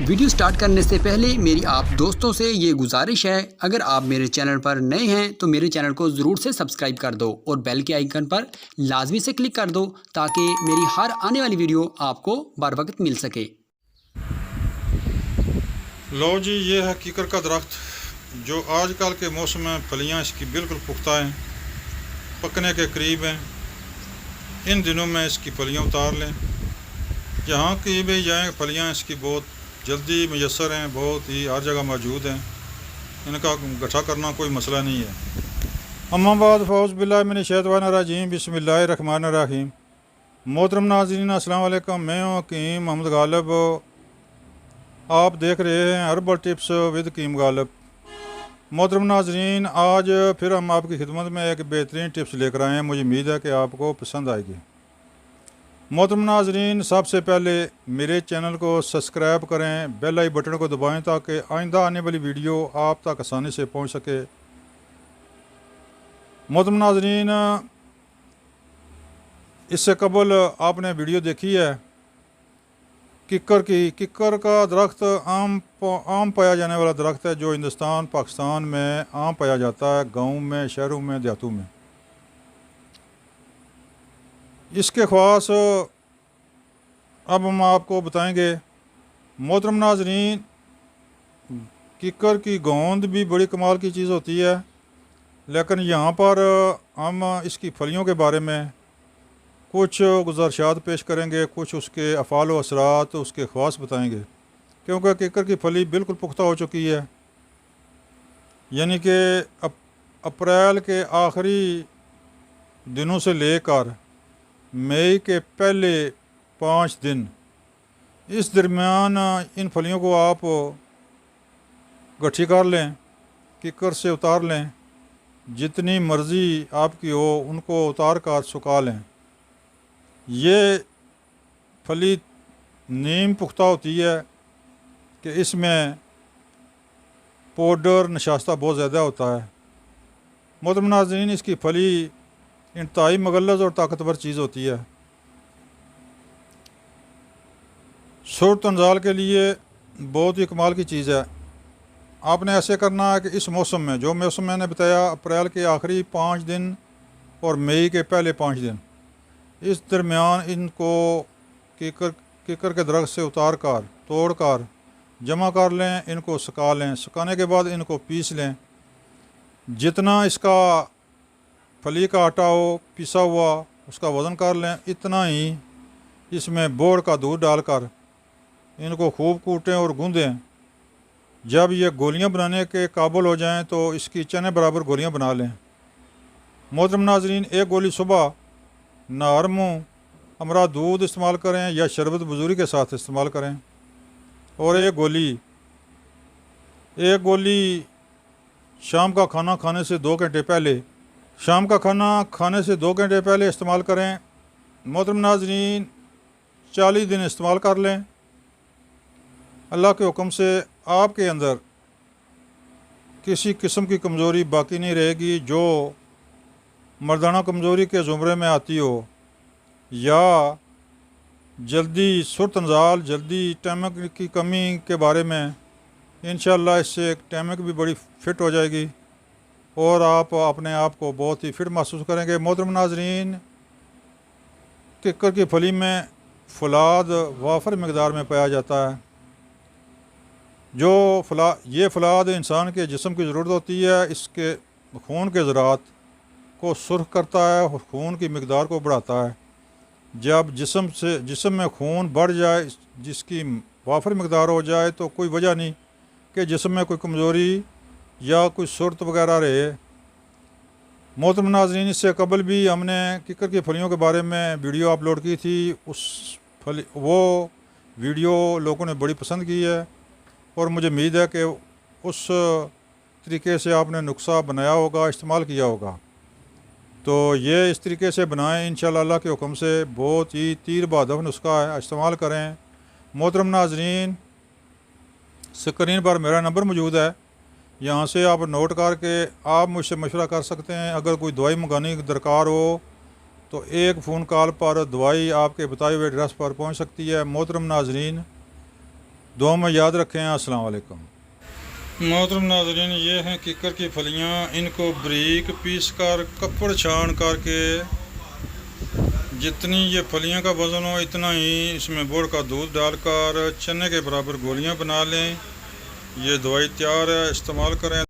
Video start करने से पहले मेरी आप दोस्तों से ये गुजारिश है, अगर आप मेरे चैनल पर नए हैं तो मेरे चैनल को ज़रूर से सब्सक्राइब कर दो और बेल के आइकन पर लाजमी से क्लिक कर दो ताकि मेरी हर आने वाली वीडियो आपको बर वक्त मिल सके। लो जी, ये है कीकर का दरख्त जो आजकल के मौसम में फलियाँ इसकी बिल्कुल पुख्ता हैं, पकने के करीब हैं। इन दिनों में इसकी फलियाँ उतार लें। जहाँ कहीं भी जाएँ फलियाँ इसकी बहुत जल्दी मैसर हैं, बहुत ही हर जगह मौजूद हैं। इनका गठा करना कोई मसला नहीं है। अम्माबाद फ़ौज़ बिल्लाहि मिनश्शैतानिर्रजीम बिस्मिल्लाहिर्रहमानिर्रहीम। मोहतरम नाज़रीन अस्सलाम वालेकुम, मैं हूँ हकीम मोहम्मद गालिब। आप देख रहे हैं हर्बल टिप्स विद हकीम गालिब। मोहतरम नाज़रीन, आज फिर हम आपकी खिदमत में एक बेहतरीन टिप्स लेकर आए हैं। मुझे उम्मीद है कि आपको पसंद आएगी। मोहतरम नाज़रीन, सबसे पहले मेरे चैनल को सब्सक्राइब करें, बेल आई बटन को दबाएं ताकि आइंदा आने वाली वीडियो आप तक आसानी से पहुंच सके। मोहतरम नाज़रीन, इससे कबल आपने वीडियो देखी है किक्कर की। किक्कर का दरख्त आम पाया जाने वाला दरख्त है जो हिंदुस्तान पाकिस्तान में आम पाया जाता है, गाँव में, शहरों में, देहातों में। इसके ख़ास अब हम आपको बताएंगे। मोहतरम नाज़रीन, किक्कर की गोंद भी बड़ी कमाल की चीज़ होती है, लेकिन यहाँ पर हम इसकी फलियों के बारे में कुछ गुज़ारिशात पेश करेंगे, कुछ उसके अफ़ाल व असरात, उसके ख़ास बताएंगे। क्योंकि किक्कर की फली बिल्कुल पुख्ता हो चुकी है, यानी कि अप्रैल के आखिरी दिनों से लेकर मई के पहले 5 दिन, इस दरमियान इन फलियों को आप गट्ठी कर लें, किक्कर से उतार लें। जितनी मर्ज़ी आपकी हो उनको उतार कर सुखा लें। ये फली नीम पुख्ता होती है कि इसमें पाउडर नशास्ता बहुत ज़्यादा होता है। मोहतरम नाज़रीन, इसकी फली इंतहाई मगलज़ और ताकतवर चीज़ होती है। सुर्त इंजाल के लिए बहुत ही कमाल की चीज़ है। आपने ऐसे करना है कि इस मौसम में, जो मौसम मैंने बताया, अप्रैल के आखिरी 5 दिन और मई के पहले 5 दिन, इस दरमियान इनको किक्कर के दरख्त से उतार कर, तोड़ कर जमा कर लें, इनको सुखा लें। सुखाने के बाद इनको पीस लें। जितना इसका फली का आटा हो पिसा हुआ, उसका वज़न कर लें। इतना ही इसमें बोड़ का दूध डालकर इनको खूब कूटें और गूँधें। जब ये गोलियां बनाने के काबिल हो जाएं तो इसकी चने बराबर गोलियां बना लें। मोहतरम नाज़रीन, एक गोली सुबह नहर मुँह हमरा दूध इस्तेमाल करें या शरबत बुजुर्ग के साथ इस्तेमाल करें, और एक गोली शाम का खाना खाने से 2 घंटे पहले, शाम का खाना खाने से 2 घंटे पहले इस्तेमाल करें। मोहतरम नाज़रीन, 40 दिन इस्तेमाल कर लें। अल्लाह के हुक्म से आपके अंदर किसी किस्म की कमज़ोरी बाकी नहीं रहेगी। जो मर्दाना कमज़ोरी के ज़ुमरे में आती हो या जल्दी सुर्त इंजाल, जल्दी टैमक की कमी के बारे में, इंशाअल्लाह इससे टैमक भी बड़ी फ़िट हो जाएगी और आप अपने आप को बहुत ही फिट महसूस करेंगे। मोहतरम नाज़रीन, किक्कर की फली में फलाद वाफर मकदार में पाया जाता है। ये फलाद इंसान के जिस्म की ज़रूरत होती है। इसके खून के ज़रात को सुर्ख करता है, खून की मकदार को बढ़ाता है। जब जिस्म में खून बढ़ जाए, जिसकी वाफर मकदार हो जाए, तो कोई वजह नहीं कि जिस्म में कोई कमज़ोरी या कोई सुरत वगैरह रहे। मोहतरम नाज़रीन, इससे कबल भी हमने किक्कर की फलियों के बारे में वीडियो अपलोड की थी। वो वीडियो लोगों ने बड़ी पसंद की है और मुझे उम्मीद है कि उस तरीके से आपने नुस्खा बनाया होगा, इस्तेमाल किया होगा। तो ये इस तरीके से बनाएं, इंशाअल्लाह अल्लाह के हुक्म से। बहुत ही तीर बहादुर नुस्खा है, इस्तेमाल करें। मोहतरम नाज़रीन, स्क्रीन पर मेरा नंबर मौजूद है, यहाँ से आप नोट करके आप मुझसे मशवरा कर सकते हैं। अगर कोई दवाई मंगाने की दरकार हो तो एक फ़ोन कॉल पर दवाई आपके बताए हुए एड्रेस पर पहुँच सकती है। मोहतरम नाज़रीन, दुआ में याद रखें। अस्सलाम वालेकुम। मोहतरम नाज़रीन, ये हैं किकर की फलियाँ। इनको बारीक पीस कर कपड़ छान करके जितनी ये फलियाँ का वज़न हो इतना ही इसमें गुड़ का दूध डालकर चने के बराबर गोलियाँ बना लें। ये दवाई तैयार है, इस्तेमाल करें।